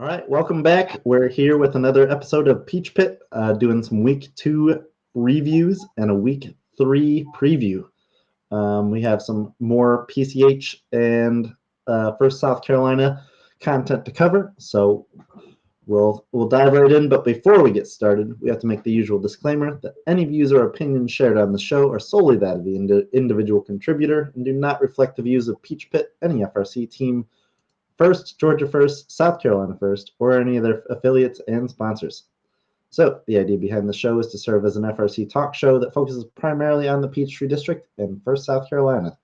All right, welcome back. We're here with another episode of Peach Pit, doing some week 2 reviews and a week 3 preview. We have some more PCH and First South Carolina content to cover, so we'll dive right in. But before we get started, we have to make the usual disclaimer that any views or opinions shared on the show are solely that of the individual contributor and do not reflect the views of Peach Pit, any FRC team, First, Georgia First, South Carolina First, or any of their affiliates and sponsors. So, the idea behind the show is to serve as an FRC talk show that focuses primarily on the Peachtree District and First South Carolina.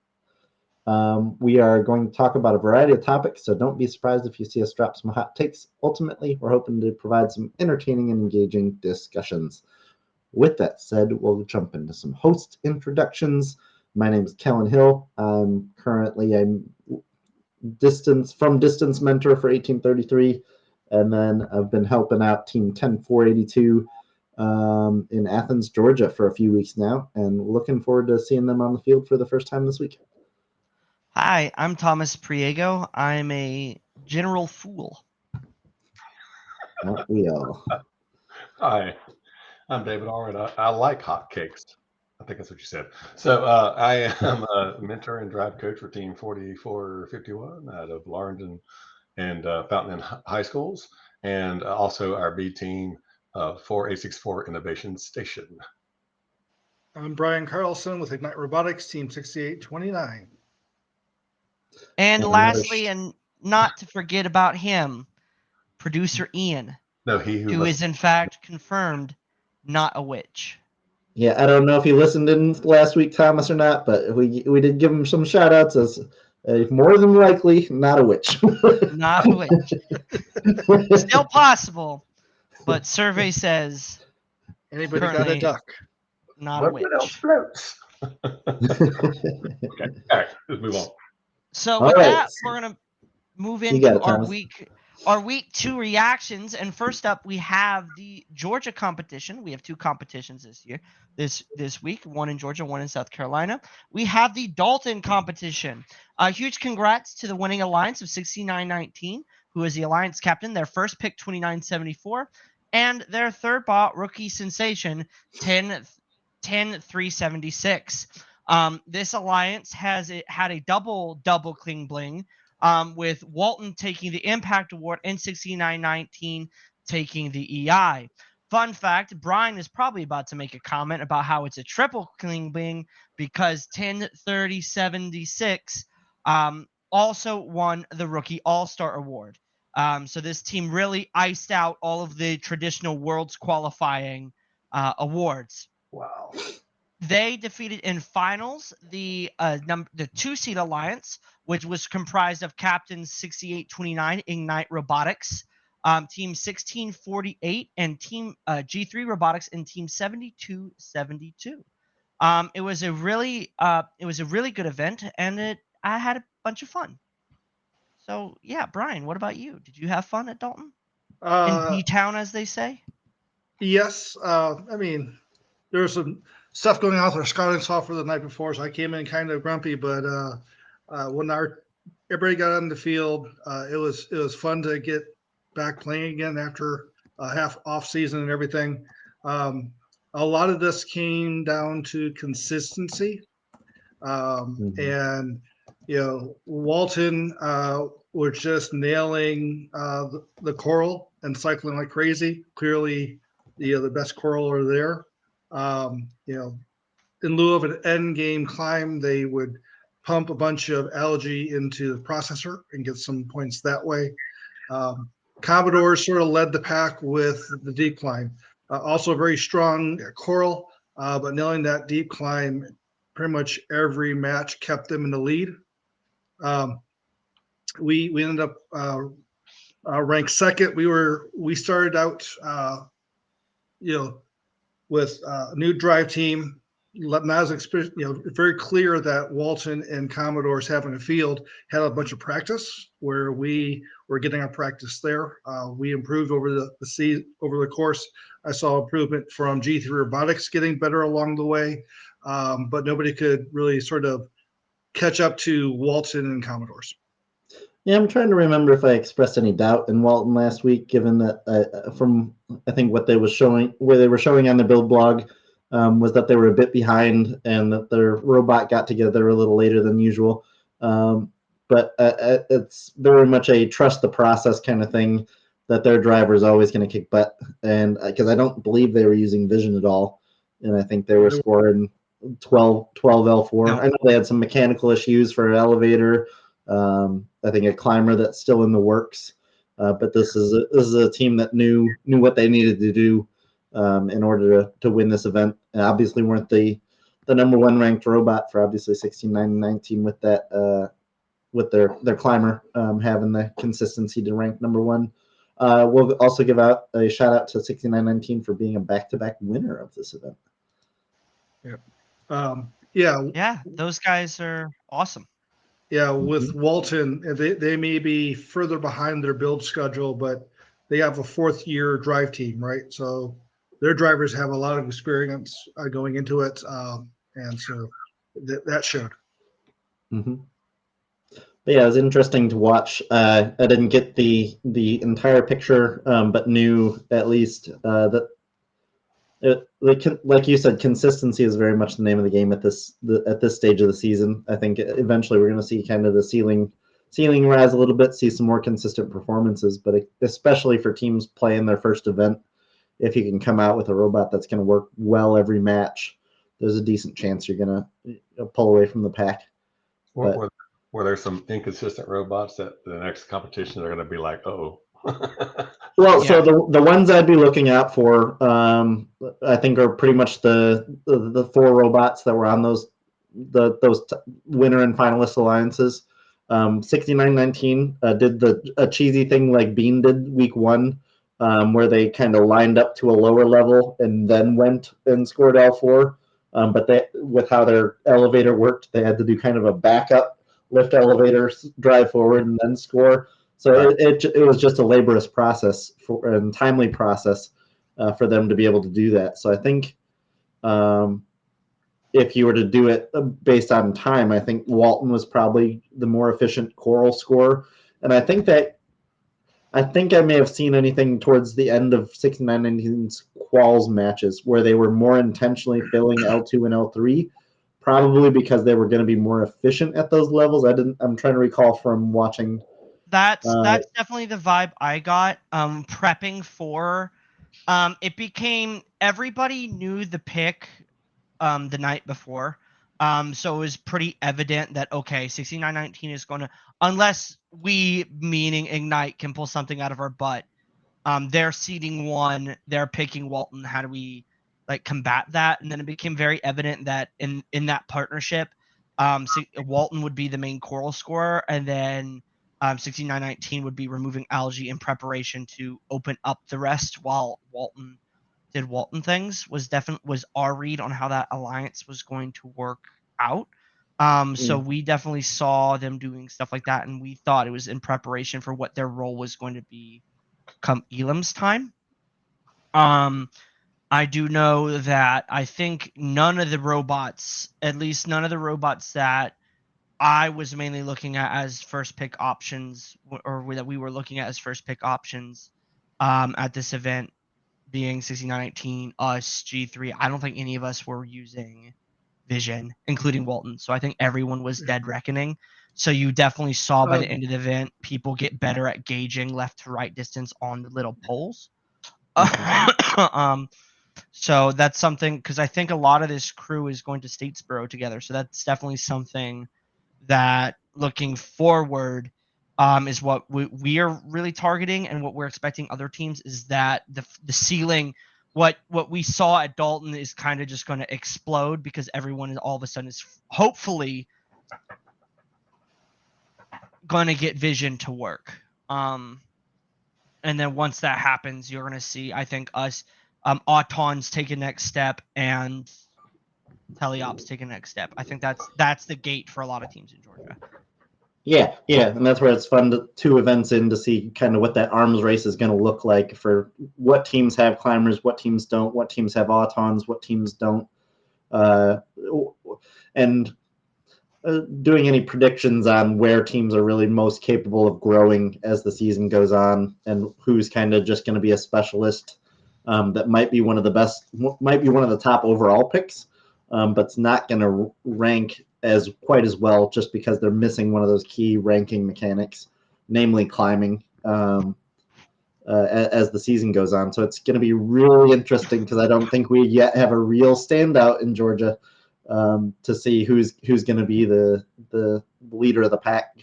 We are going to talk about a variety of topics, so don't be surprised if you see us drop some hot takes. Ultimately, we're hoping to provide some entertaining and engaging discussions. With that said, we'll jump into some host introductions. My name is Kellen Hill. I'm distance mentor for 1833, and then I've been helping out Team 10482 in Athens, Georgia for a few weeks now, and looking forward to seeing them on the field for the first time this week. Hi, I'm Thomas Priego. I'm a general fool. Aren't we all? Hi, I'm David Allred. I like hotcakes. I think that's what you said. So I am a mentor and drive coach for Team 4451 out of Lawrence and Fountain Inn High Schools, and also our B team 4864 Innovation Station. I'm Brian Carlson with Ignite Robotics, Team 6829. And lastly, and not to forget about him, producer Ian, who is in fact confirmed not a witch. Yeah, I don't know if you listened in last week, Thomas, or not, but we did give him some shout outs as more than likely not a witch. Not a witch. Still possible, but survey says anybody got a duck? Not a witch. What else floats? Okay, all right, let's move on. So with that, we're gonna move into our week 2 reactions. And first up, we have the Georgia competition. We have 2 competitions this week, one in Georgia, one in South Carolina. We have the Dalton competition. Huge congrats to the winning alliance of 6919, who is the alliance captain, their first pick 2974, and their third bot rookie sensation 10376. This alliance had a double cling bling, with Walton taking the Impact Award and 6919 taking the EI. Fun fact, Brian is probably about to make a comment about how it's a triple cling bling because 103076 also won the Rookie All-Star Award. So this team really iced out all of the traditional Worlds qualifying awards. Wow. They defeated in finals the 2-seed alliance, which was comprised of captains 6829 Ignite Robotics, Team 1648, and Team G3 Robotics, and Team 7272. It was a really good event, and I had a bunch of fun. So yeah, Brian, what about you? Did you have fun at Dalton? In D-Town, as they say? Yes. I mean, there was some stuff going on with our scouting software the night before, so I came in kind of grumpy. But when everybody got on the field, it was fun to get back playing again after half off season and everything. A lot of this came down to consistency, and Walton were just nailing the coral and cycling like crazy. Clearly, the best coral are there. In lieu of an end game climb, they would pump a bunch of algae into the processor and get some points that way. Commodores sort of led the pack with the deep climb. Also very strong coral, but nailing that deep climb pretty much every match kept them in the lead. We ended up ranked second. We started out with a new drive team. Not as very clear that Walton and Commodores having a field had a bunch of practice where we were getting our practice there. We improved over the course. I saw improvement from G3 Robotics getting better along the way, but nobody could really sort of catch up to Walton and Commodores. Yeah, I'm trying to remember if I expressed any doubt in Walton last week, given that from I think what they were showing on the build blog was that they were a bit behind and that their robot got together a little later than usual. But it's very much a trust the process kind of thing that their driver is always going to kick butt. And because I don't believe they were using vision at all, and I think they were scoring 12 L4. No. I know they had some mechanical issues for an elevator. I think a climber that's still in the works, but this is a team that knew what they needed to do in order to win this event. And obviously, weren't the number one ranked robot for obviously 16-9-19 with that with their climber having the consistency to rank number one. We'll also give out a shout out to 69-19 for being a back-to-back winner of this event. Yeah, those guys are awesome. Yeah, with Walton, they may be further behind their build schedule, but they have a fourth-year drive team, right? So their drivers have a lot of experience going into it, and so that showed. Mm-hmm. But yeah, it was interesting to watch. I didn't get the entire picture, but knew at least that like you said, consistency is very much the name of the game at this stage of the season. I think eventually we're going to see kind of the ceiling rise a little bit, see some more consistent performances. But especially for teams playing their first event, if you can come out with a robot that's going to work well every match, there's a decent chance you're going to pull away from the pack. Were there some inconsistent robots that the next competition are going to be like, oh? Well, so the ones I'd be looking out for, I think, are pretty much the four robots that were on those winner and finalist alliances. 69-19 did a cheesy thing like Bean did week one, where they kind of lined up to a lower level and then went and scored L4. But with how their elevator worked, they had to do kind of a backup lift elevator, drive forward, and then score. So it was just a laborious process and timely process for them to be able to do that. So I think if you were to do it based on time, I think Walton was probably the more efficient Coral scorer. And I think I may have seen anything towards the end of 69-19's quals matches where they were more intentionally filling L2 and L3, probably because they were going to be more efficient at those levels. I'm trying to recall from watching. That's definitely the vibe I got. Prepping for, it became everybody knew the pick, the night before. So it was pretty evident that, okay, 69-19 is going to, unless we, meaning Ignite, can pull something out of our butt. They're seeding one, they're picking Walton. How do we combat that? And then it became very evident that in that partnership, Walton would be the main Coral scorer, and then 69-19 would be removing Algae in preparation to open up the rest while Walton did Walton things. Was our read on how that alliance was going to work out. So we definitely saw them doing stuff like that, and we thought it was in preparation for what their role was going to be come Elam's time. I do know that I think none of the robots that I was mainly looking at as first pick options, or that we were looking at as first pick options at this event, being 69-19, us, G3, I don't think any of us were using vision, including Walton. So I think everyone was dead reckoning. So you definitely saw by the end of the event, people get better at gauging left to right distance on the little poles. So that's something, because I think a lot of this crew is going to Statesboro together. So that's definitely something that, looking forward, is what we are really targeting, and what we're expecting other teams is that the ceiling, what we saw at Dalton is kind of just going to explode, because everyone is all of a sudden is hopefully going to get vision to work. And then once that happens, you're going to see, I think, us, Autons take a next step, and Teleops take a next step. I think that's the gate for a lot of teams in Georgia. Yeah, and that's where it's fun two events in to see kind of what that arms race is going to look like for what teams have climbers, what teams don't, what teams have Autons, what teams don't. And doing any predictions on where teams are really most capable of growing as the season goes on, and who's kind of just going to be a specialist that might be one of the best, might be one of the top overall picks, but it's not going to rank as quite as well just because they're missing one of those key ranking mechanics, namely climbing. As the season goes on. So it's going to be really interesting because I don't think we yet have a real standout in Georgia to see who's going to be the leader of the pack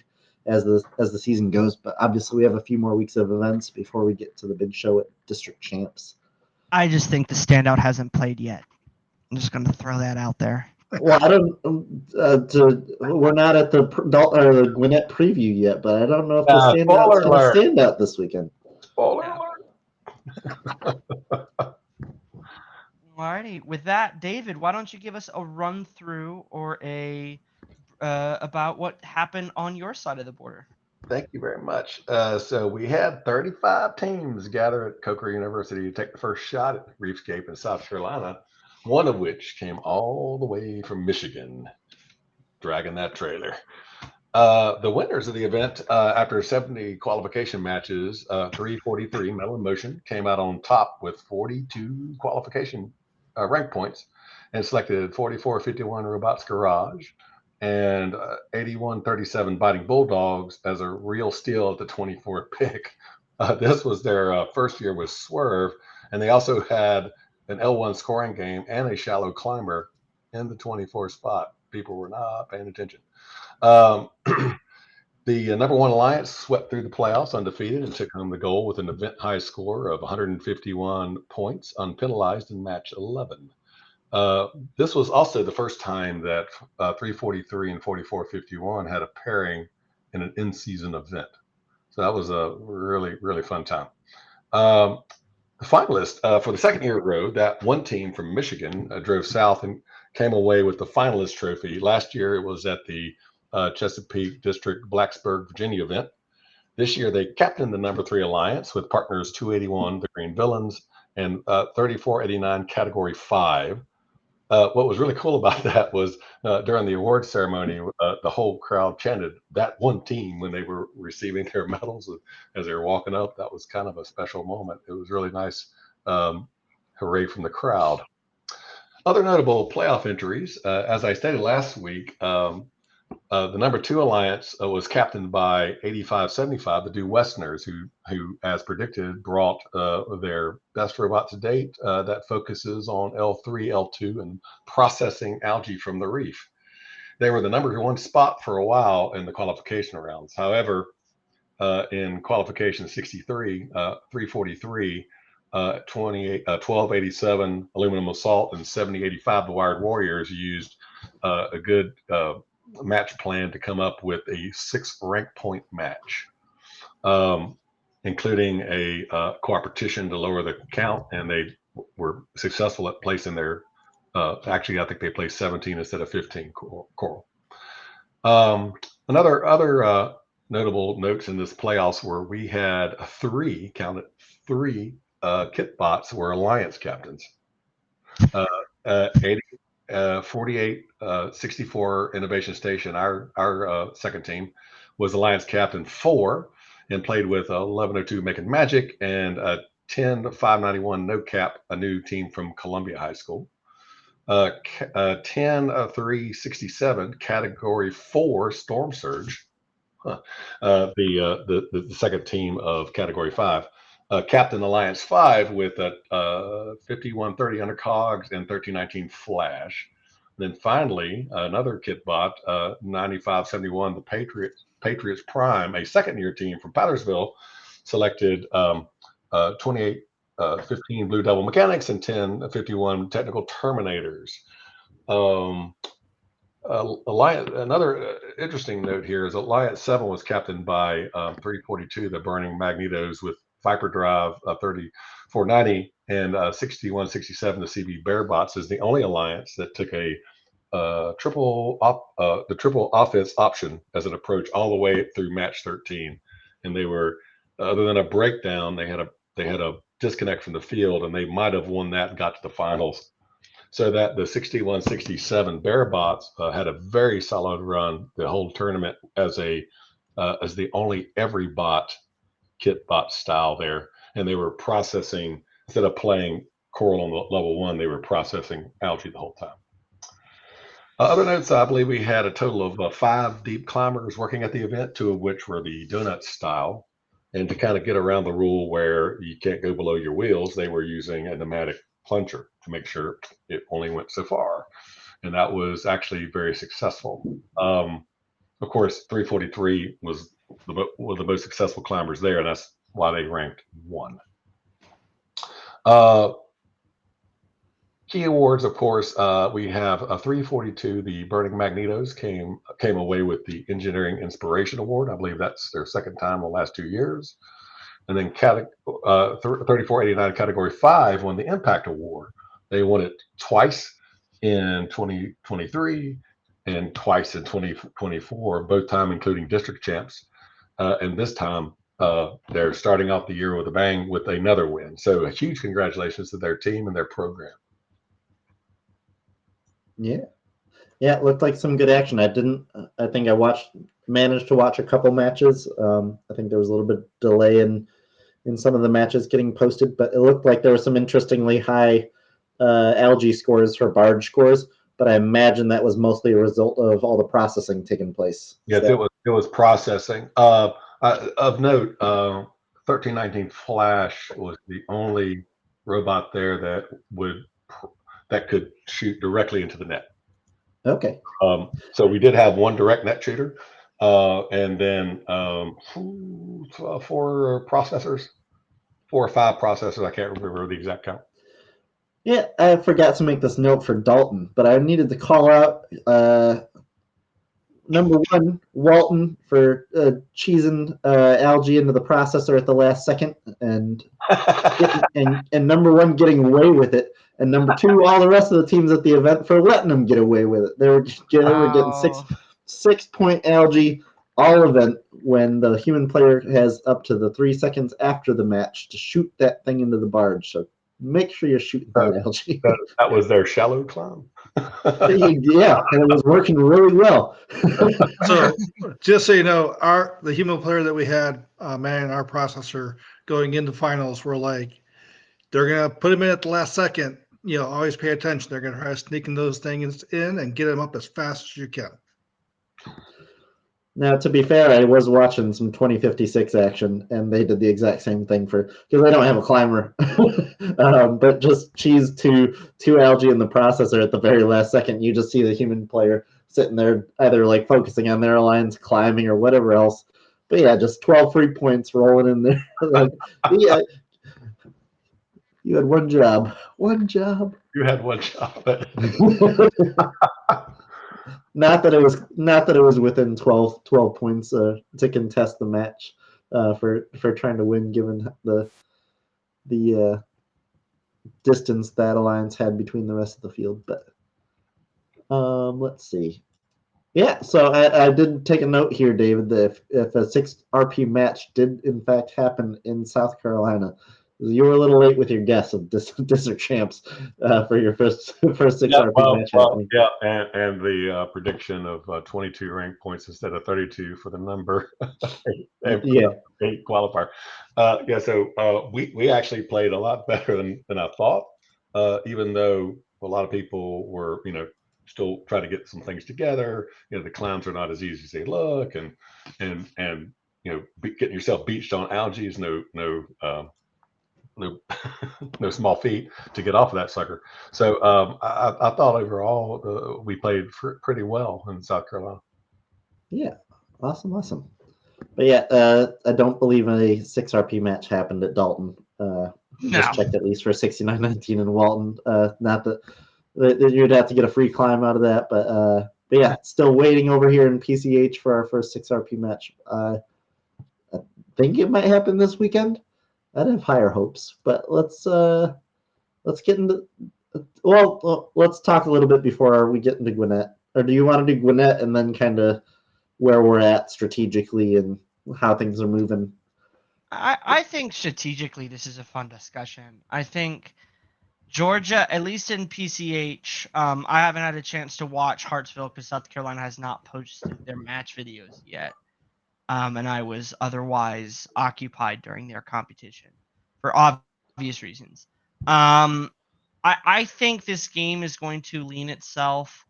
as the season goes. But obviously we have a few more weeks of events before we get to the big show at District Champs. I just think the standout hasn't played yet. I'm just going to throw that out there. Well, I don't. We're not at the Gwinnett preview yet, but I don't know if the standout's going to stand out this weekend. Alrighty, with that, David, why don't you give us a run through or a about what happened on your side of the border? Thank you very much. So we had 35 teams gather at Coker University to take the first shot at Reefscape in South Carolina, one of which came all the way from Michigan, dragging that trailer. The winners of the event, after 70 qualification matches, 343 Metal in Motion came out on top with 42 qualification rank points and selected 4451 Robots Garage and 8137 Biting Bulldogs as a real steal at the 24th pick. This was their first year with Swerve, and they also had an L1 scoring game and a shallow climber in the 24th spot. People were not paying attention. The number one alliance swept through the playoffs undefeated and took home the gold with an event high score of 151 points unpenalized in match 11. This was also the first time that 343 and 4451 had a pairing in an in-season event. So that was a really, really fun time. The finalist for the second year in a row, that one team from Michigan drove south and came away with the finalist trophy. Last year it was at the Chesapeake District Blacksburg, Virginia event. This year they captained the number 3 alliance with partners 281, the Green Villains, and 3489 Category 5. What was really cool about that was during the award ceremony, the whole crowd chanted that one team when they were receiving their medals as they were walking up. That was kind of a special moment. It was really nice. Hooray from the crowd. Other notable playoff entries, as I stated last week, the number 2 alliance was captained by 8575, the Due Westerners, who, as predicted, brought their best robot to date that focuses on L3, L2, and processing algae from the reef. They were the number 1 spot for a while in the qualification rounds. However, in qualification 63, 343, 1287 aluminum assault, and 7085 the Wired Warriors used a good match plan to come up with a 6 rank point match, including a cooperation to lower the count, and they were successful at placing their actually I think they placed 17 instead of 15 coral. Other notable notes in this playoffs were we had 3 kit bots were alliance captains. 48 64 Innovation Station, our second team, was alliance captain 4 and played with 1102 Making Magic, and 10 591 No Cap, a new team from Columbia High School. 10 367 Category 4 Storm Surge, the second team of Category 5. Captain Alliance 5 with 5130 Undercogs and 1319 Flash. Then finally, another kit bot, 9571, the Patriots Prime, a second-year team from Pattersville, selected 2815 Blue Devil Mechanics and 1051 Technical Terminators. Another interesting note here is Alliance 7 was captained by 342, the Burning Magnetos, with Viper Drive 3490 and 6167, the CB Bearbots, is the only alliance that took a triple offense option as an approach all the way through match 13. And they were, other than a breakdown, they had a disconnect from the field, and they might have won that and got to the finals. so that the 61-67 Bear bots had a very solid run the whole tournament as the only every bot kit bot style there, and they were processing instead of playing Coral on the level 1, they were processing algae the whole time. Other notes, I believe we had a total of 5 deep climbers working at the event, 2 of which were the donut style. And to kind of get around the rule where you can't go below your wheels, they were using a pneumatic plunger to make sure it only went so far. And that was actually very successful. Of course, 343 was one of the most successful climbers there, and that's why they ranked 1. Key awards, of course, we have a 342. The Burning Magnetos came away with the Engineering Inspiration Award. I believe that's their second time in the last 2 years. And then 3489 Category 5 won the Impact Award. They won it twice in 2023 and twice in 2024, both time including district champs. And this time they're starting off the year with a bang with another win. So a huge congratulations to their team and their program. Yeah, it looked like some good action. I think I managed to watch a couple matches. I think there was a little bit of delay in some of the matches getting posted, but it looked like there were some interestingly high algae scores for barge scores. But I imagine that was mostly a result of all the processing taking place. Yes, so. It was processing. Of note, 1319 Flash was the only robot there that could shoot directly into the net. Okay. So we did have one direct net shooter, and then 4 processors, 4 or 5 processors. I can't remember the exact count. Yeah, I forgot to make this note for Dalton, but I needed to call out number 1, Walton, for cheesing algae into the processor at the last second, and number 1 getting away with it, and number 2, all the rest of the teams at the event for letting them get away with it. They were getting 6-point algae all event when the human player has up to the 3 seconds after the match to shoot that thing into the barge. So make sure you're shooting that algae. That was their shallow climb. Yeah, and it was working really well. So, just so you know, the human player that we had manning our processor going into finals were like, they're gonna put him in at the last second. Always pay attention. They're gonna try sneaking those things in and get him up as fast as you can. Now, to be fair, I was watching some 2056 action, and they did the exact same thing because I don't have a climber, but just cheese two algae in the processor at the very last second. You just see the human player sitting there, either like focusing on their lines, climbing, or whatever else. But yeah, just 12 free points rolling in there. Yeah, you had one job. One job. You had one job. Not that it was within 12 points to contest the match for trying to win, given the distance that alliance had between the rest of the field. But let's see. Yeah, so I did take a note here, David, that if a 6 RP match did in fact happen in South Carolina, you were a little late with your guess of district champs for your first 6 RP match. Yeah, and the prediction of 22 ranked points instead of 32 for the number 8 qualifier. So we actually played a lot better than I thought, even though a lot of people were, still trying to get some things together. The climbs are not as easy as they look, and getting yourself beached on algae is no small feat to get off of that sucker. So I thought overall we played pretty well in South Carolina. Yeah, awesome. But yeah, I don't believe a 6 RP match happened at Dalton. Just checked at least for 69-19 in Walton. Not that you'd have to get a free climb out of that, but yeah, still waiting over here in PCH for our first 6 RP match. I think it might happen this weekend. I'd have higher hopes, but let's get into. Well, let's talk a little bit before we get into Gwinnett. Or do you want to do Gwinnett and then kind of where we're at strategically and how things are moving? I think strategically this is a fun discussion. I think Georgia, at least in PCH, I haven't had a chance to watch Hartsville because South Carolina has not posted their match videos yet. And I was otherwise occupied during their competition for obvious reasons. I think this game is going to lean itself.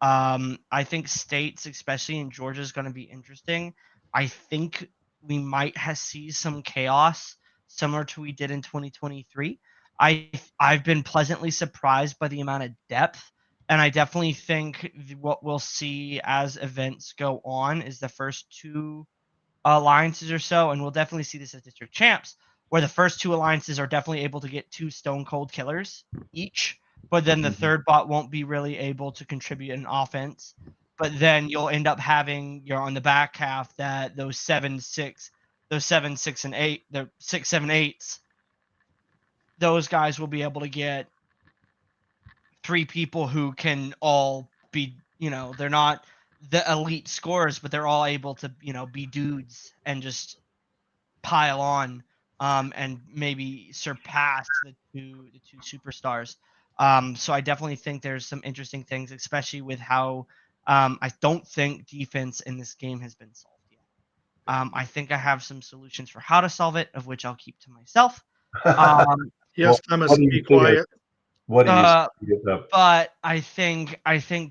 I think states, especially in Georgia, is going to be interesting. I think we might see some chaos similar to we did in 2023. I've been pleasantly surprised by the amount of depth, and I definitely think what we'll see as events go on is the first two alliances or so, and we'll definitely see this as district champs, where the first two alliances are definitely able to get 2 stone cold killers each, but then the third bot won't be really able to contribute in offense. But then you'll end up having on the back half that those 7, 6, and 8, the 6, 7, 8s, those guys will be able to get 3 people who can all be, they're not the elite scorers, but they're all able to, be dudes and just pile on and maybe surpass the two superstars. So I definitely think there's some interesting things, especially with how I don't think defense in this game has been solved yet. I think I have some solutions for how to solve it, of which I'll keep to myself. Yes, Thomas, be quiet. What do you see? But I think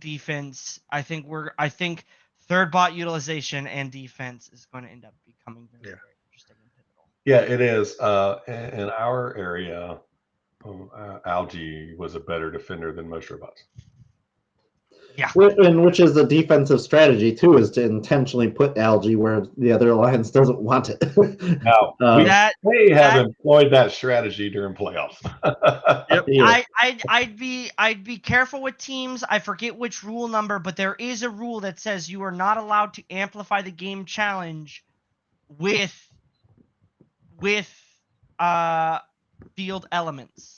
defense. I think third bot utilization and defense is going to end up becoming very, very interesting and pivotal. Yeah, it is. In our area, Algae was a better defender than most robots. Yeah, and which is the defensive strategy too, is to intentionally put Algae where the other alliance doesn't want it. Now we have employed that strategy during playoffs. Yep. Yeah. I'd be careful with teams. I forget which rule number, but there is a rule that says you are not allowed to amplify the game challenge with field elements.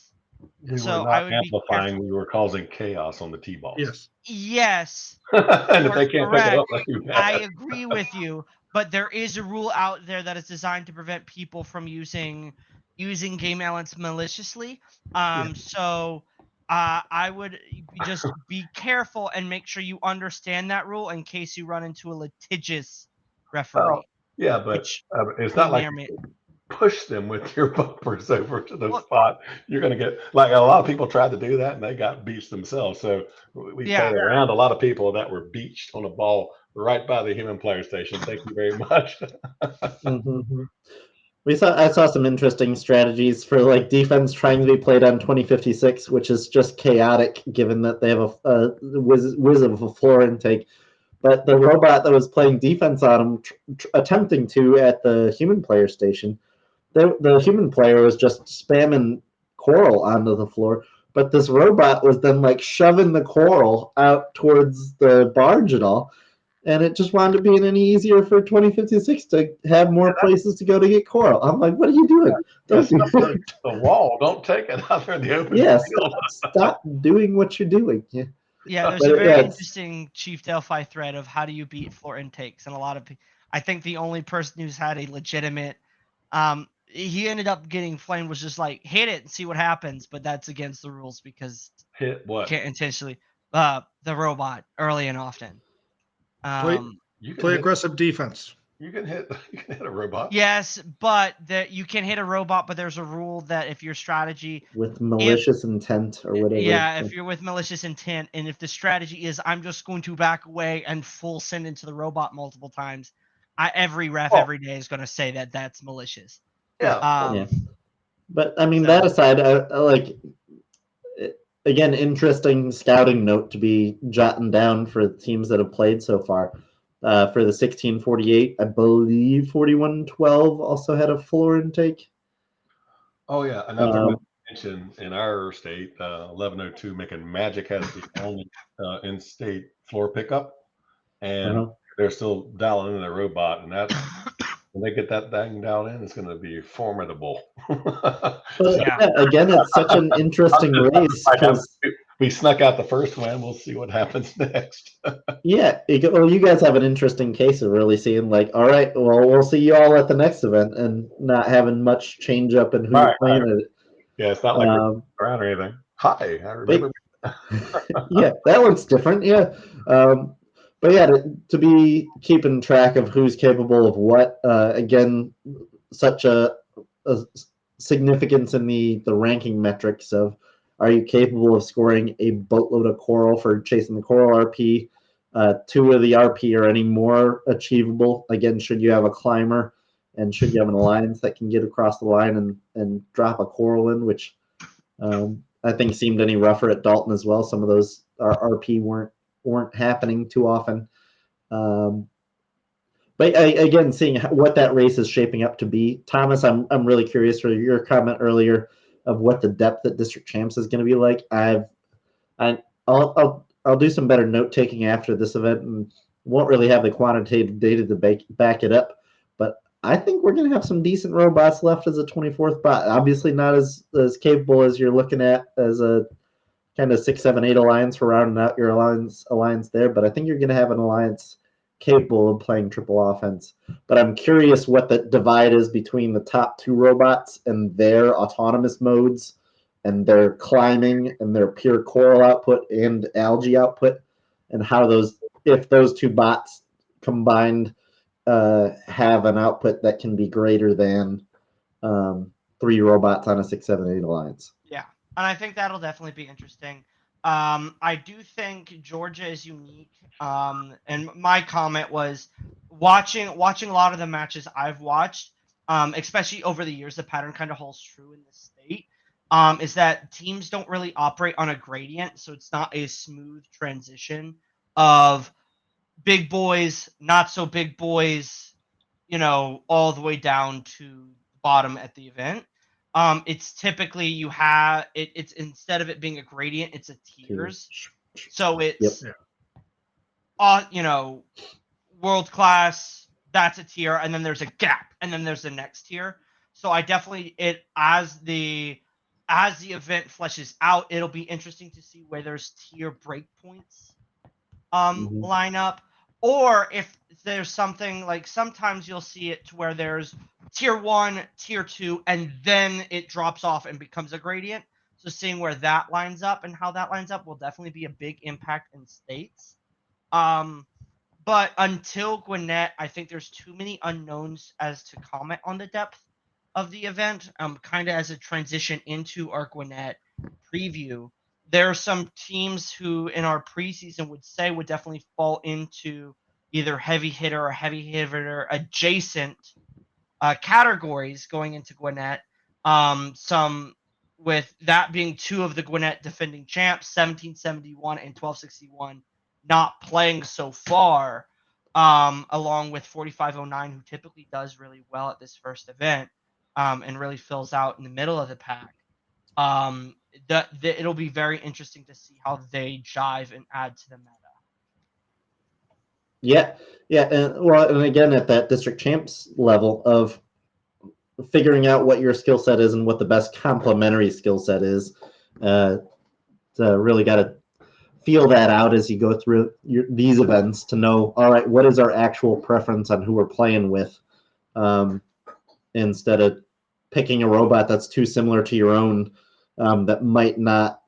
We So were not I would amplifying. be we were causing chaos on the T-balls. Yes. And if they can't pick it up, I agree with you, but there is a rule out there that is designed to prevent people from using game elements maliciously. So I would just be careful and make sure you understand that rule in case you run into a litigious referee. Well, yeah, but it's not like push them with your bumpers over to the spot. You're going to get, like, a lot of people tried to do that and they got beached themselves. So we play around a lot of people that were beached on a ball right by the human player station. Thank you very much. Mm-hmm. I saw some interesting strategies for like defense trying to be played on 2056, which is just chaotic given that they have a whiz of a floor intake. But the robot that was playing defense on him, attempting to at the human player station, the human player was just spamming coral onto the floor, but this robot was then like shoving the coral out towards the barge and all, and it just wound up being any easier for 2056 to have more places to go to get coral. I'm like, what are you doing? Don't do the wall. Don't take it out there in the open. Yes, stop doing what you're doing. Yeah, there's a very interesting Chief Delphi thread of how do you beat floor intakes, and I think the only person who's had a legitimate he ended up getting flamed was just like hit it and see what happens, but that's against the rules because hit what? You can't intentionally the robot early and often. Play aggressive defense. You can hit a robot. Yes, but you can hit a robot, but there's a rule that if your strategy with malicious intent or whatever. Yeah, if you're with malicious intent, and if the strategy is I'm just going to back away and full send into the robot multiple times, every ref every day is going to say that that's malicious. Yeah. But I mean, that aside, again, interesting scouting note to be jotting down for the teams that have played so far. For the 1648, I believe 4112 also had a floor intake. Oh yeah, another mention in our state, 1102 Macon Magic has the only in-state floor pickup, and they're still dialing in their robot, and that when they get that thing dialed in, it's going to be formidable. Again, it's such an interesting race because we snuck out the first one. We'll see what happens next. You guys have an interesting case of really seeing like, all right, well, we'll see you all at the next event, and not having much change up in who's playing it. Yeah, it's not like we're around or anything. Hi, I remember. Yeah, that looks different. Yeah. But yeah, to be keeping track of who's capable of what, again, such a significance in the ranking metrics of are you capable of scoring a boatload of coral for chasing the coral RP? 2 of the RP are any more achievable? Again, should you have a climber and should you have an alliance that can get across the line and drop a coral in, which I think seemed any rougher at Dalton as well. Some of those RP weren't happening too often. But again, seeing what that race is shaping up to be, Thomas, I'm really curious for your comment earlier of what the depth at District Champs is going to be like. I'll do some better note taking after this event and won't really have the quantitative data to back it up. But I think we're going to have some decent robots left as a 24th bot. Obviously, not as capable as you're looking at as a kind of 6, 7, 8 alliance for rounding out your alliance there. But I think you're going to have an alliance capable of playing triple offense. But I'm curious what the divide is between the top 2 robots and their autonomous modes and their climbing and their pure coral output and algae output, and how if those 2 bots combined have an output that can be greater than 3 robots on a 6, 7, 8 alliance. Yeah, and I think that'll definitely be interesting. I do think Georgia is unique. And my comment was watching a lot of the matches I've watched, especially over the years, the pattern kind of holds true in this state. Is that teams don't really operate on a gradient, so it's not a smooth transition of big boys, not so big boys, all the way down to bottom at the event. It's typically it's instead of it being a gradient, it's a tiers. So it's world class, that's a tier, and then there's a gap, and then there's the next tier. So I definitely as the event fleshes out, it'll be interesting to see where there's tier breakpoints line up, or if there's something like sometimes you'll see it to where there's tier 1, tier 2, and then it drops off and becomes a gradient. So seeing where that lines up and how that lines up will definitely be a big impact in states. But until Gwinnett, I think there's too many unknowns as to comment on the depth of the event. Kind of as a transition into our Gwinnett preview, there are some teams who in our preseason would definitely fall into either heavy hitter or heavy hitter adjacent categories going into Gwinnett. Some with that being 2 of the Gwinnett defending champs, 1771 and 1261, not playing so far, along with 4509, who typically does really well at this first event, and really fills out in the middle of the pack. It'll be very interesting to see how they jive and add to the meta. Yeah, and again at that district champs level of figuring out what your skill set is and what the best complementary skill set is, really got to feel that out as you go through these events to know, all right, what is our actual preference on who we're playing with, instead of picking a robot that's too similar to your own, that might not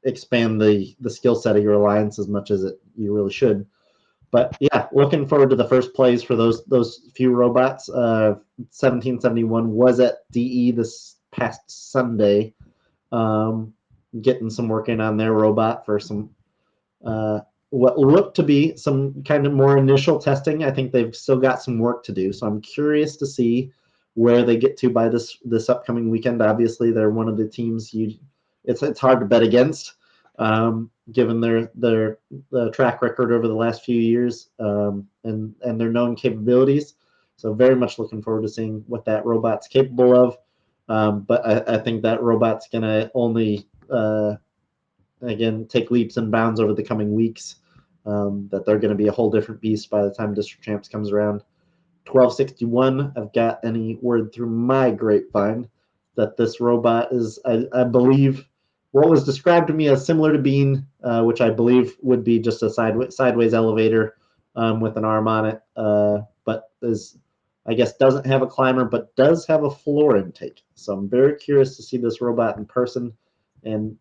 expand the skill set of your alliance as much as you really should. But yeah, looking forward to the first plays for those few robots. 1771 was at DE this past Sunday, getting some working on their robot for some what looked to be some kind of more initial testing. I think they've still got some work to do, so I'm curious to see where they get to by this upcoming weekend. Obviously, they're one of the teams it's hard to bet against, given their track record over the last few years, and their known capabilities. So very much looking forward to seeing what that robot's capable of. But I think that robot's going to only, again, take leaps and bounds over the coming weeks, that they're going to be a whole different beast by the time District Champs comes around. 1261, I've got any word through my grapevine that this robot is, I believe, what was described to me as similar to Bean, which I believe would be just a sideways elevator with an arm on it, but I guess doesn't have a climber, but does have a floor intake. So I'm very curious to see this robot in person and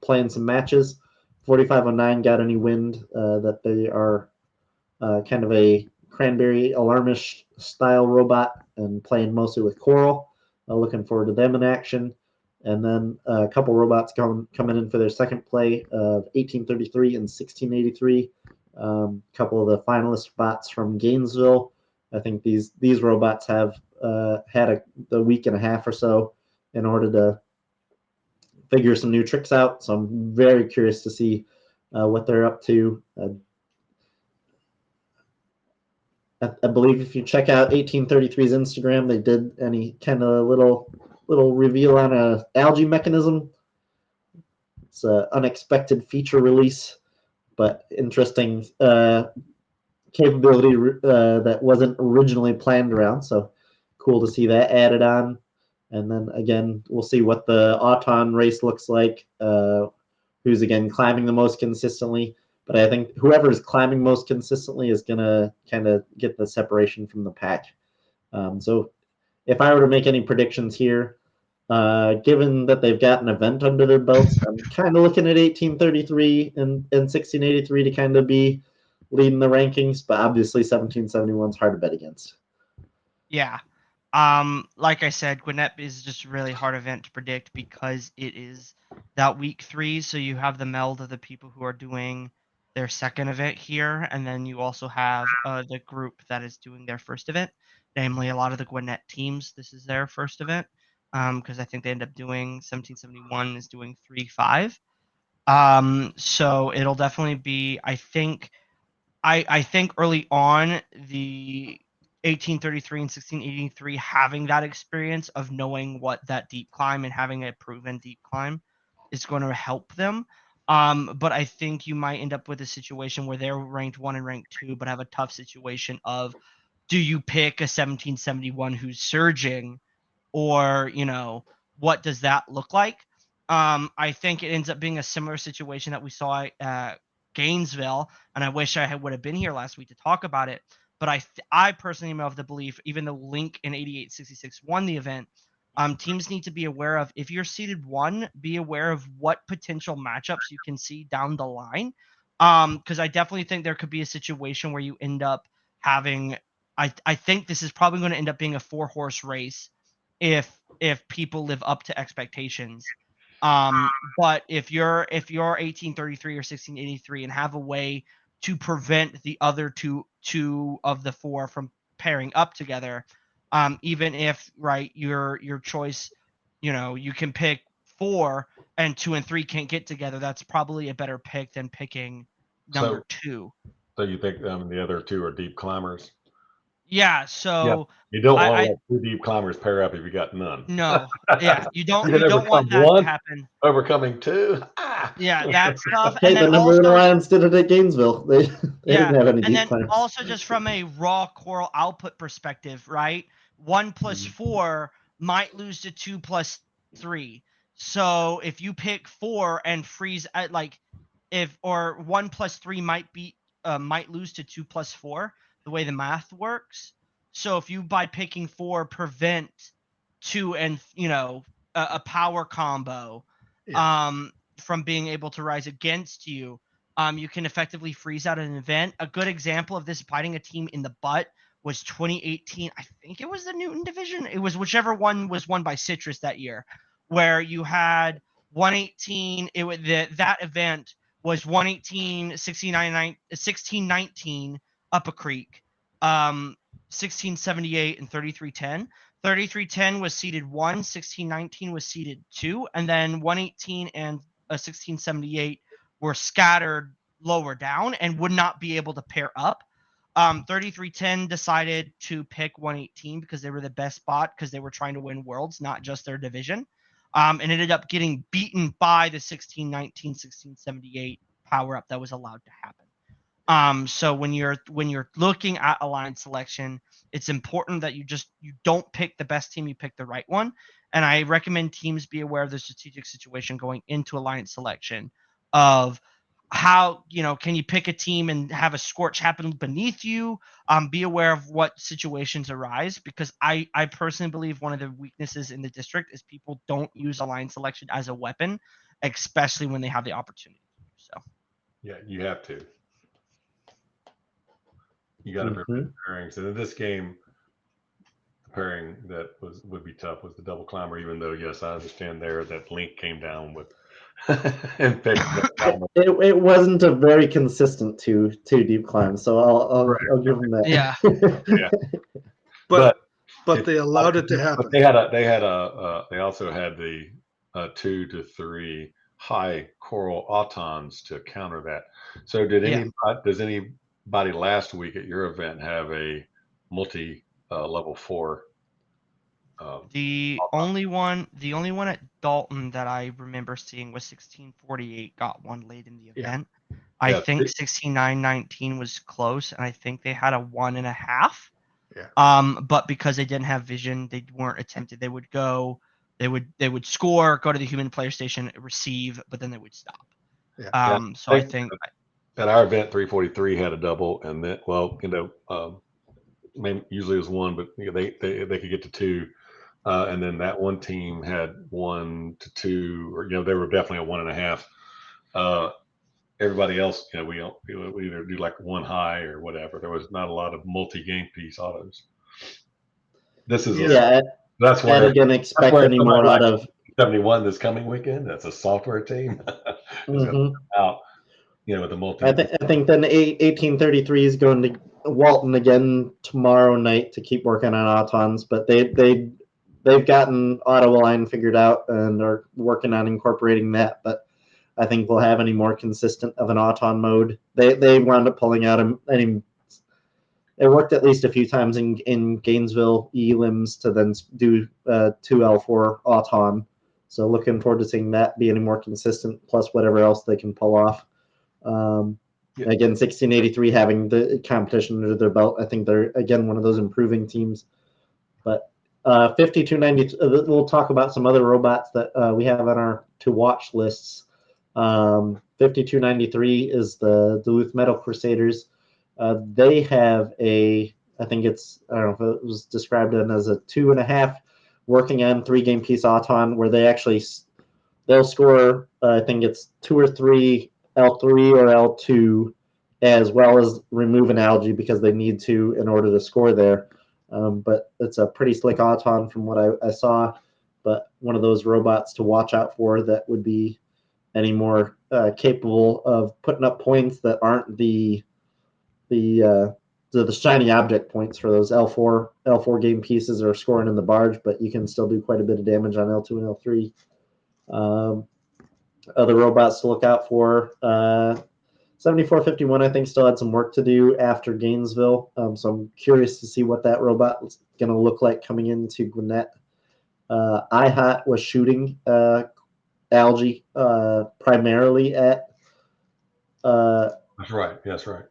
playing some matches. 4509 got any wind that they are kind of a Cranberry Alarmish style robot and playing mostly with Coral. Looking forward to them in action. And then a couple robots coming in for their second play of 1833 and 1683. A couple of the finalist bots from Gainesville. I think these robots have had the week and a half or so in order to figure some new tricks out. So I'm very curious to see what they're up to. I believe if you check out 1833's Instagram, they did any kind of little reveal on a algae mechanism. It's an unexpected feature release, but interesting capability that wasn't originally planned around. So cool to see that added on. And then again, we'll see what the Auton race looks like. Who's again climbing the most consistently. But I think whoever's climbing most consistently is going to kind of get the separation from the pack. So if I were to make any predictions here, given that they've got an event under their belts, I'm kind of looking at 1833 and 1683 to kind of be leading the rankings. But obviously 1771 is hard to bet against. Yeah. Like I said, Gwinnett is just a really hard event to predict because it is that week 3. So you have the meld of the people who are doing their second event here, and then you also have the group that is doing their first event, namely a lot of the Gwinnett teams. This is their first event because I think they end up doing 1771 is doing 3-5. So it'll definitely be, I think early on the 1833 and 1683 having that experience of knowing what that deep climb and having a proven deep climb is going to help them. But I think you might end up with a situation where they're ranked 1 and ranked 2, but have a tough situation of, do you pick a 1771 who's surging, or what does that look like? I think it ends up being a similar situation that we saw at Gainesville, and I wish I would have been here last week to talk about it. But I personally am of the belief, even though Link in 8866 won the event, teams need to be aware of, if you're seeded 1, be aware of what potential matchups you can see down the line. Because I definitely think there could be a situation where you end up having, I think this is probably going to end up being a 4-horse race if people live up to expectations. But if you're 1833 or 1683 and have a way to prevent the other two of the 4 from pairing up together, even if your choice, you can pick 4 and 2 and 3 can't get together, that's probably a better pick than picking number 2. So you think the other 2 are deep climbers? Yeah. So you don't want to let 2 deep climbers pair up if you got none. No. Yeah. You don't want that to happen. Overcoming 2. Yeah, that's tough. Hey, And then the number also, 1 Alliance did it at Gainesville. They didn't have any deep climbs. Also just from a raw Coral output perspective, right? 1 plus 4 might lose to 2 plus 3. So if you pick 4 and freeze at 1 plus 3 might lose to 2 plus 4, the way the math works. So if you, by picking 4, prevent 2 and a power combo from being able to rise against you, you can effectively freeze out an event. A good example of this biting a team in the butt was 2018. I think it was the Newton division. It was whichever one was won by Citrus that year, where you had 118. That event was 118, 1619 up a creek, 1678 and 3310. 3310 was seeded 1, 1619 was seeded 2, and then 118 and 1678 were scattered lower down and would not be able to pair up. 3310 decided to pick 118 because they were the best spot, because they were trying to win worlds, not just their division, and ended up getting beaten by the 1619, 1678 power up that was allowed to happen. So when you're looking at alliance selection, it's important that you don't pick the best team, you pick the right one. And I recommend teams be aware of the strategic situation going into alliance selection of, how, can you pick a team and have a scorch happen beneath you? Be aware of what situations arise, because I personally believe one of the weaknesses in the district is people don't use alliance selection as a weapon, especially when they have the opportunity to do so. Yeah, you have to. You got to prevent pairings. And in this game, the pairing that would be tough was the double climber, even though, yes, I understand there that Link came down with and picked the climber. It wasn't a very consistent two deep climb, so I'll give them that. Yeah. Yeah. But they allowed it to happen. But they also had the 2 to 3 high coral autons to counter that. So does anybody last week at your event have a multi level 4? The only one at Dalton that I remember seeing was 1648 got one late in the event. Yeah. I think 6919 was close, and I think they had a 1.5. Yeah. But because they didn't have vision, they weren't attempted. They would would score, go to the human player station, receive, but then they would stop. Yeah. So I think at our event 343 had a double, and then usually it was 1, but they could get to 2. And then that one team had 1 to 2, or they were definitely a 1.5. Everybody else, we either do like 1 high or whatever. There was not a lot of multi-game piece autos. This is that's why I didn't expect any more out of 71 this coming weekend. That's a software team. Out, with the multi. I think then 1833 is going to Walton again tomorrow night to keep working on autons, but they've gotten auto align figured out and are working on incorporating that. But I think we'll have any more consistent of an auton mode. They wound up pulling out it worked at least a few times in Gainesville elims to then do 2L4 auton. So looking forward to seeing that be any more consistent, plus whatever else they can pull off. Again, 1683 having the competition under their belt. I think they're, again, one of those improving teams. But 5290, we'll talk about some other robots that we have on our to watch lists. 5293 is the Duluth Metal Crusaders. They have I don't know if it was described as a 2.5 working on 3-game piece auton, where they'll score, I think it's 2 or 3 L3 or L2, as well as remove an algae because they need to in order to score there. But it's a pretty slick auton from what I saw. But one of those robots to watch out for that would be any more capable of putting up points that aren't the shiny object points for those L4 game pieces or scoring in the barge, but you can still do quite a bit of damage on L2 and L3. Other robots to look out for. 7451, I think, still had some work to do after Gainesville. So I'm curious to see what that robot is going to look like coming into Gwinnett. IHOT was shooting algae primarily at. That's right. Yes, right.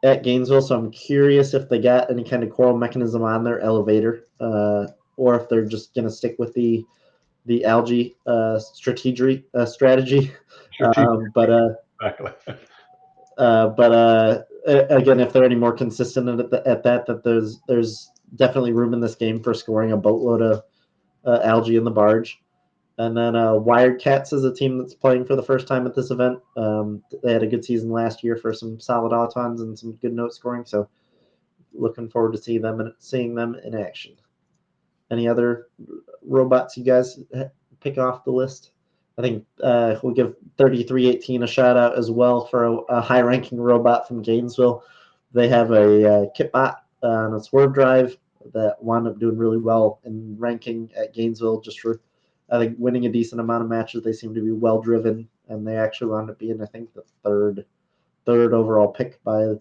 At Gainesville, so I'm curious if they got any kind of coral mechanism on their elevator, or if they're just going to stick with the algae strategy. But again, if they're any more consistent at that there's definitely room in this game for scoring a boatload of algae in the barge. And then Wired Cats is a team that's playing for the first time at this event. They had a good season last year for some solid autons and some good note scoring. So looking forward to seeing them in action. Any other robots you guys pick off the list? I think we'll give 3318 a shout out as well for a high-ranking robot from Gainesville. They have a kitbot on a swerve drive that wound up doing really well in ranking at Gainesville, just for, I think, winning a decent amount of matches. They seem to be well driven, and they actually wound up being, I think, the third overall pick by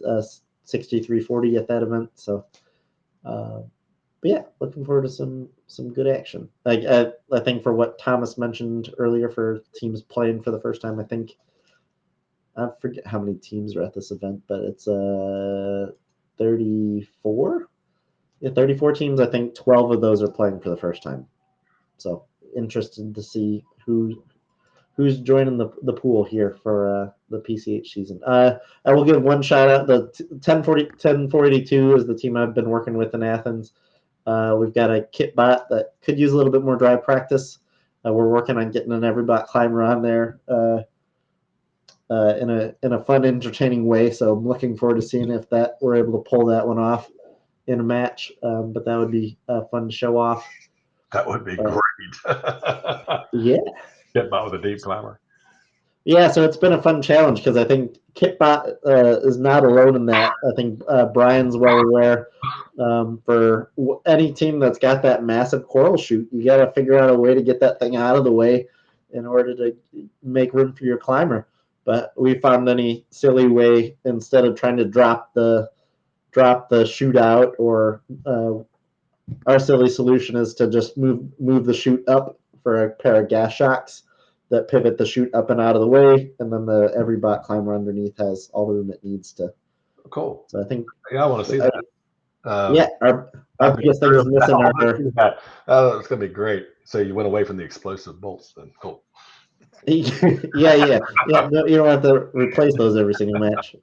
6340 at that event. So, but yeah, looking forward to some good action. I think for what Thomas mentioned earlier for teams playing for the first time, I forget how many teams are at this event, but it's 34. Yeah, 34 teams. I think 12 of those are playing for the first time. So interested to see who's joining the pool here for the PCH season. I will give one shout out. The 1042 is the team I've been working with in Athens. We've got a kit bot that could use a little bit more drive practice. We're working on getting an every bot climber on there in a fun, entertaining way. So I'm looking forward to seeing if that we're able to pull that one off in a match. But that would be fun to show off. That would be great. Yeah. Get by with a deep climber. Yeah, so it's been a fun challenge because I think Kitbot is not alone in that. I think Brian's well aware. For any team that's got that massive coral chute, you got to figure out a way to get that thing out of the way in order to make room for your climber. But we found any silly way instead of trying to drop the chute out, or our silly solution is to just move the chute up for a pair of gas shocks that pivot the chute up and out of the way, and then the every bot climber underneath has all the room it needs to. Cool. So I think. Yeah, I want to see that. Yeah, our biggest thing is missing our. It's gonna be great. So you went away from the explosive bolts, then cool. yeah. No, you don't have to replace those every single match.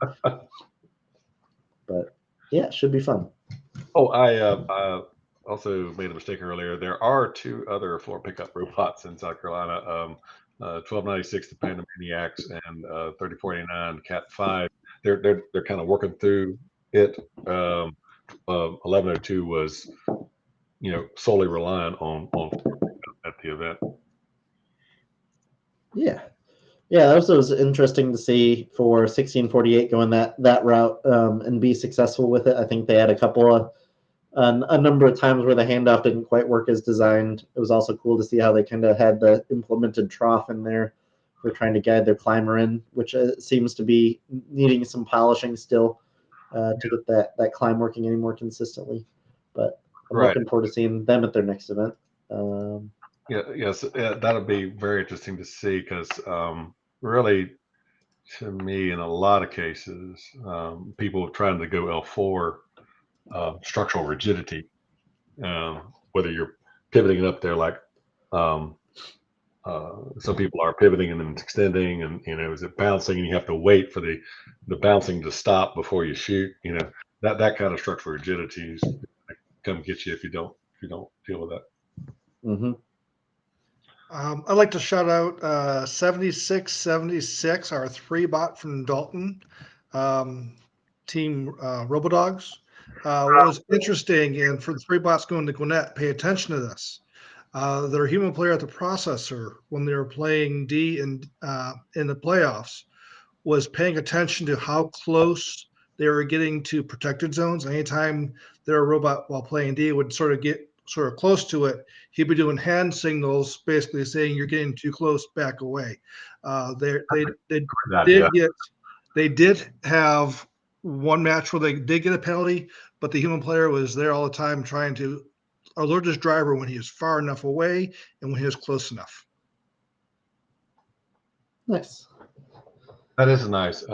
But yeah, it should be fun. Oh, I also made a mistake earlier. There are 2 other floor pickup robots in South Carolina. 1296 the Panamaniacs and 3489 Cat 5. They're kind of working through it. 1102 was, solely relying on at the event. Yeah, that was interesting to see for 1648 going that route and be successful with it. I think they had a number of times where the handoff didn't quite work as designed. It was also cool to see how they kind of had the implemented trough in there for trying to guide their climber in, which seems to be needing some polishing still to get that climb working any more consistently. But I'm looking forward to seeing them at their next event. Yes, that'll be very interesting to see because really, to me, in a lot of cases, people trying to go L4 structural rigidity, whether you're pivoting it up there like some people are pivoting and then extending, and is it bouncing and you have to wait for the bouncing to stop before you shoot. That kind of structural rigidity is come get you if you don't deal with that. Mm-hmm. I'd like to shout out 7676, our 3-bot from Dalton, team Robodogs. What was interesting, and for the 3-bots going to Gwinnett, pay attention to this. Their human player at the processor, when they were playing D in the playoffs, was paying attention to how close they were getting to protected zones. Anytime their robot, while playing D, would sort of get close to it, he'd be doing hand signals, basically saying you're getting too close, back away. They did have one match where they did get a penalty, but the human player was there all the time trying to alert his driver when he was far enough away and when he was close enough. Nice. That is nice.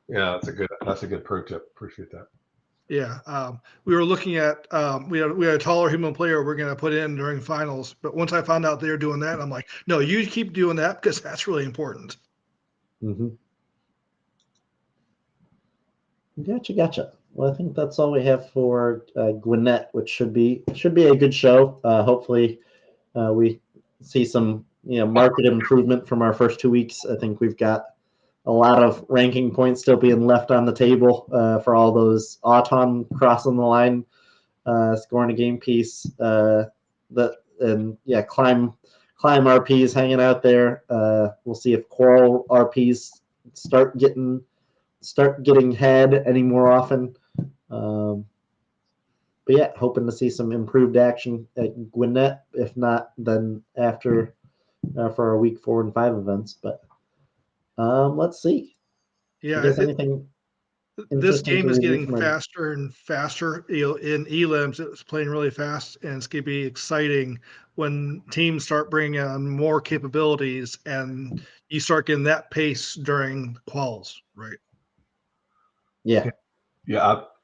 Yeah, that's a good pro tip. Appreciate that. Yeah, we were looking at we had a taller human player we're going to put in during finals, but once I found out they were doing that, I'm like, no, you keep doing that because that's really important. Mm-hmm. Gotcha. Well, I think that's all we have for Gwinnett, which should be a good show. Hopefully, we see some market improvement from our first 2 weeks. I think we've got a lot of ranking points still being left on the table for all those Auton crossing the line, scoring a game piece. Climb RPs hanging out there. We'll see if Coral RPs start getting had any more often. But yeah, hoping to see some improved action at Gwinnett. If not, then after for our week 4 and 5 events. But let's see. Yeah, anything? This game is getting faster and faster. In elims, it's playing really fast, and it's going to be exciting when teams start bringing on more capabilities, and you start getting that pace during quals, right? Yeah.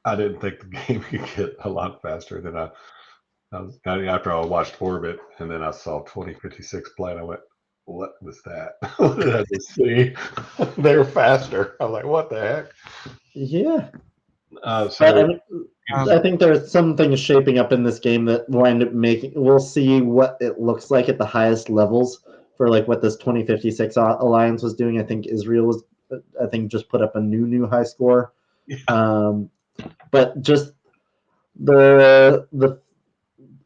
I didn't think the game could get a lot faster than after I watched Orbit, and then I saw 2056 play, and I went, what was that? What did I just see? They were faster. I'm like, what the heck? Yeah. So I think there's some things shaping up in this game that will end up making. We'll see what it looks like at the highest levels for like what this 2056 alliance was doing. I think Israel was, I think, just put up a new high score. yeah. But just the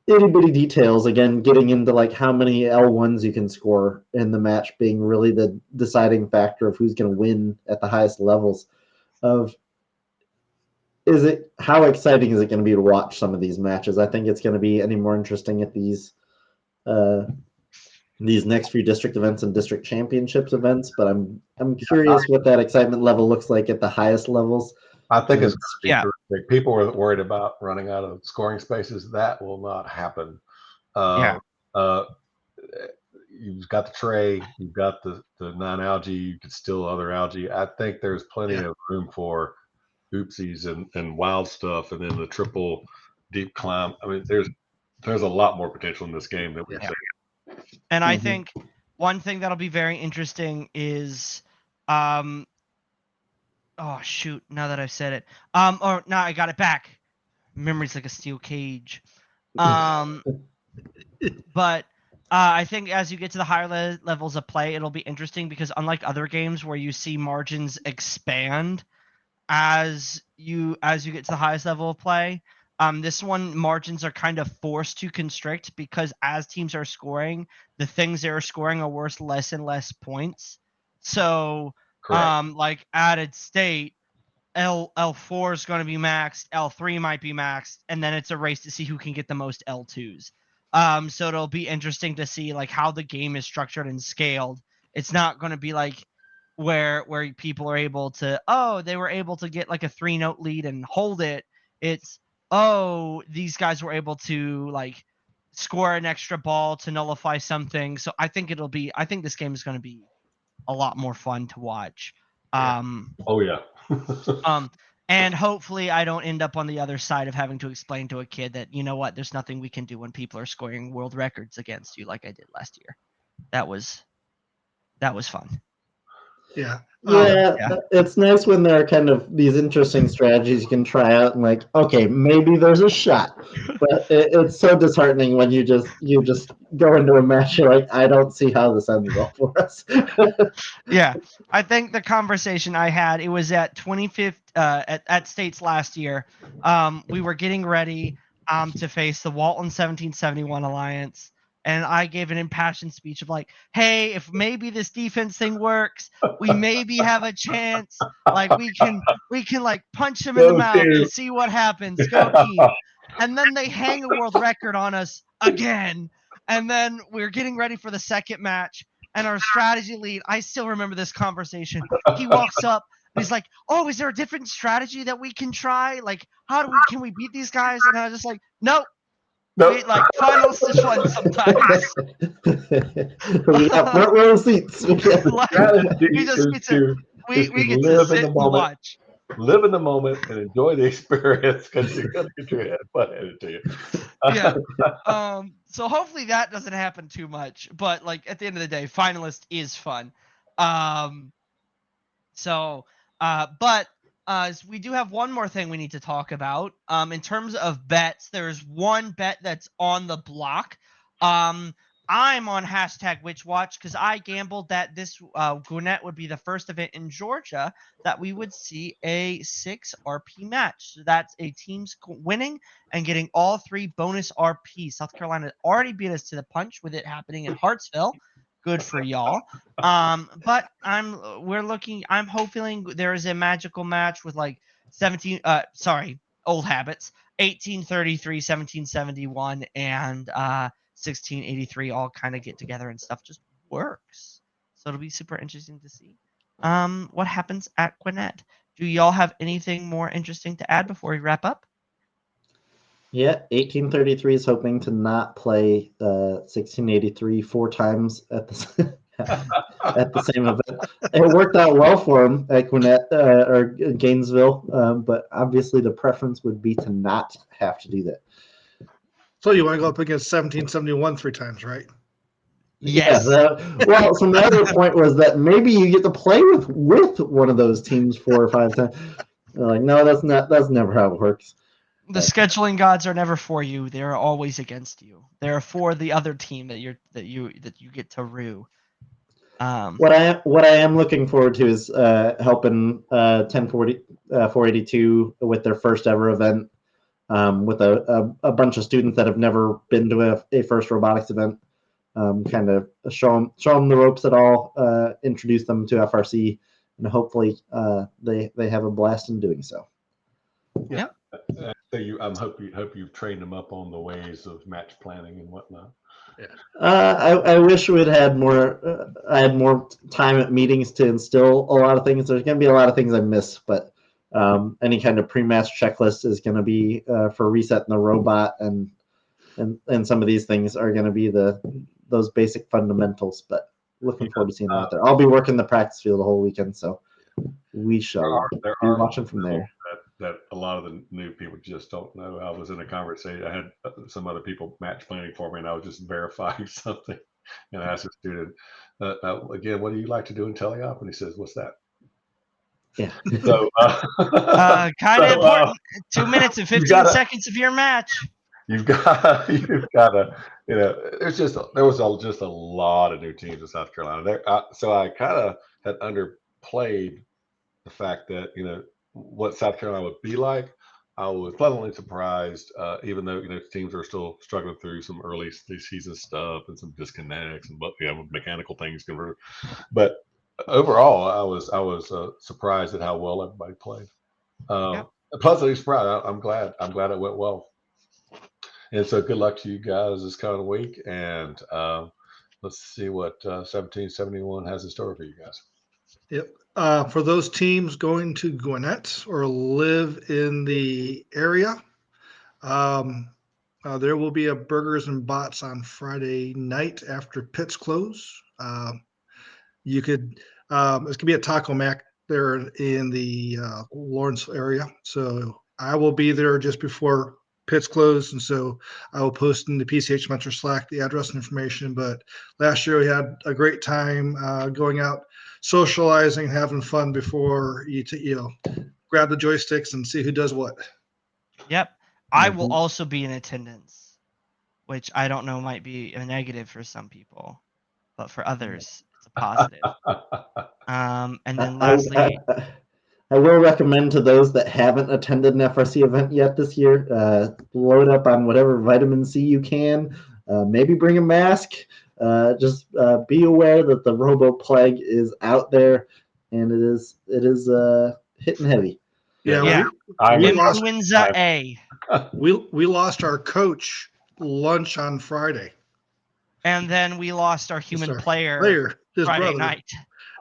itty bitty details, again, getting into like how many L1s you can score in the match being really the deciding factor of who's going to win at the highest levels. Of how exciting is it going to be to watch some of these matches? I think it's going to be any more interesting at these next few district events and district championships events. But I'm curious what that excitement level looks like at the highest levels. I think it's going to be Yeah. terrific. People are worried about running out of scoring spaces. That will not happen. Yeah. You've got the tray, you've got the non-algae, you could still other algae. I think there's plenty of room for oopsies and wild stuff, and then the triple deep climb. I mean, there's a lot more potential in this game than we've seen. And I think one thing that'll be very interesting is, oh shoot! Now that I've said it, or no, I got it back. Memory's like a steel cage. But I think as you get to the higher levels of play, it'll be interesting because unlike other games where you see margins expand as you get to the highest level of play, this one margins are kind of forced to constrict because as teams are scoring, the things they're scoring are worth less and less points. So, like added state, L4 is going to be maxed, L3 might be maxed, and then it's a race to see who can get the most L2s. So it'll be interesting to see like how the game is structured and scaled. It's not going to be like where people are able to, they were able to get like a 3-note lead and hold it. It's, these guys were able to like score an extra ball to nullify something. So I think this game is going to be a lot more fun to watch. Oh yeah. And hopefully I don't end up on the other side of having to explain to a kid that, you know what, there's nothing we can do when people are scoring world records against you like I did last year. That was fun. Yeah. It's nice when there are kind of these interesting strategies you can try out and like, okay, maybe there's a shot. But it's so disheartening when you just go into a match, you're like, I don't see how this ends well for us. Yeah. I think the conversation I had, it was at 25th at States last year. We were getting ready to face the Walton 1771 Alliance. And I gave an impassioned speech of like, hey, if maybe this defense thing works, we maybe have a chance. Like we can like punch him in the mouth and see what happens. Go team. And then they hang a world record on us again. And then we're getting ready for the second match. And our strategy lead, I still remember this conversation. He walks up and he's like, "Oh, is there a different strategy that we can try? Like, can we beat these guys?" And I was just like, "Nope. Wait, like finals is fun sometimes." We have front row seats. We just get to sit and watch. Live in the moment and enjoy the experience because you're gonna get your head butt handed to you. Yeah. So hopefully that doesn't happen too much. But like at the end of the day, finalist is fun. We do have one more thing we need to talk about. In terms of bets, there's one bet that's on the block. I'm on #WitchWatch because I gambled that this Gwinnett would be the first event in Georgia that we would see a 6 RP match. So that's a team's winning and getting all 3 bonus RP. South Carolina already beat us to the punch with it happening in Hartsville. Good for y'all. But I'm hoping there is a magical match with like old habits, 1833, 1771, and 1683 all kind of get together and stuff just works. So it'll be super interesting to see what happens at Gwinnett. Do y'all have anything more interesting to add before we wrap up? Yeah, 1833 is hoping to not play 1683 4 times at the at the same event. It worked out well for him at Gwinnett or Gainesville, but obviously the preference would be to not have to do that. So you want to go up against 1771 3 times, right? Yes. Well, so my other point was that maybe you get to play with one of those teams 4 or 5 times. They're like, no, that's never how it works. The scheduling gods are never for you. They are always against you. They are for the other team that you get to rue. What I am looking forward to is helping 482 with their first ever event with a bunch of students that have never been to a first robotics event. Kind of show them the ropes at all, introduce them to FRC, and hopefully they have a blast in doing so. Yeah. So hope you've trained them up on the ways of match planning and whatnot. Yeah. I wish we'd had more. I had more time at meetings to instill a lot of things. There's going to be a lot of things I miss, but any kind of pre-match checklist is going to be for resetting the robot, and some of these things are going to be those basic fundamentals. But looking forward to seeing them out there. I'll be working the practice field the whole weekend, so we shall be watching from there. That a lot of the new people just don't know. I was in a conversation. I had some other people match planning for me, and I was just verifying something. And I asked a student, again, what do you like to do in teleop? And he says, what's that? Yeah. So, kind of important. 2 minutes and 15 seconds of your match. You've got to, there was just a lot of new teams in South Carolina. So I kind of had underplayed the fact that, what South Carolina would be like. I was pleasantly surprised, even though teams are still struggling through some early season stuff and some disconnects and mechanical things converted. But overall, I was surprised at how well everybody played. Pleasantly surprised. I'm glad it went well. And so good luck to you guys this coming week. And let's see what 1771 has in store for you guys. Yep. For those teams going to Gwinnett or live in the area, there will be a Burgers and Bots on Friday night after pits close. It's going to be a Taco Mac there in the Lawrence area. So I will be there just before pits close, and so I will post in the PCH Mentor Slack the address and information. But last year we had a great time going out, socializing, having fun before you grab the joysticks and see who does what. Yep. I will also be in attendance, which I don't know might be a negative for some people, but for others it's a positive. And then lastly, I will recommend to those that haven't attended an FRC event yet this year, load up on whatever vitamin C you can. Maybe bring a mask. Just be aware that the Robo Plague is out there, and it is hitting heavy. Yeah. We Influenza A. We lost our coach lunch on Friday, and then we lost our human player his Friday brother. night.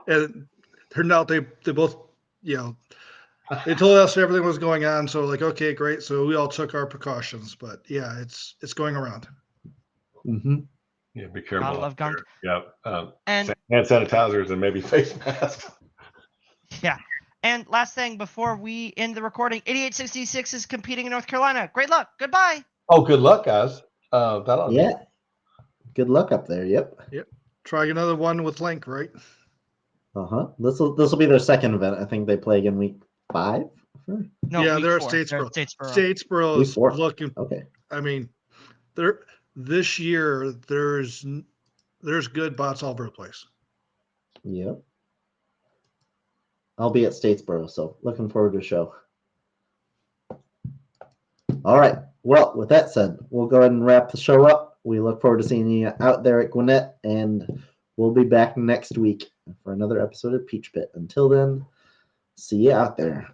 And turned out they both, they told us everything was going on. So like, okay, great. So we all took our precautions, but yeah, it's going around. Mm-hmm. Yeah, be careful. Bottle of gunk. Yeah. And hand sanitizers and maybe face masks. Yeah. And last thing before we end the recording, 8866 is competing in North Carolina. Great luck. Goodbye. Oh, good luck, guys. Good luck up there. Yep. Try another one with Link, right? This will be their second event. I think they play again week 5. No, yeah, they're at 4. Statesboro. Statesboro is looking. Okay. I mean, this year there's good bots all over the place. Yep. I'll be at Statesboro, so looking forward to the show. All right. Well, with that said, we'll go ahead and wrap the show up. We look forward to seeing you out there at Gwinnett, and we'll be back next week for another episode of Peach Pit. Until then, see you out there.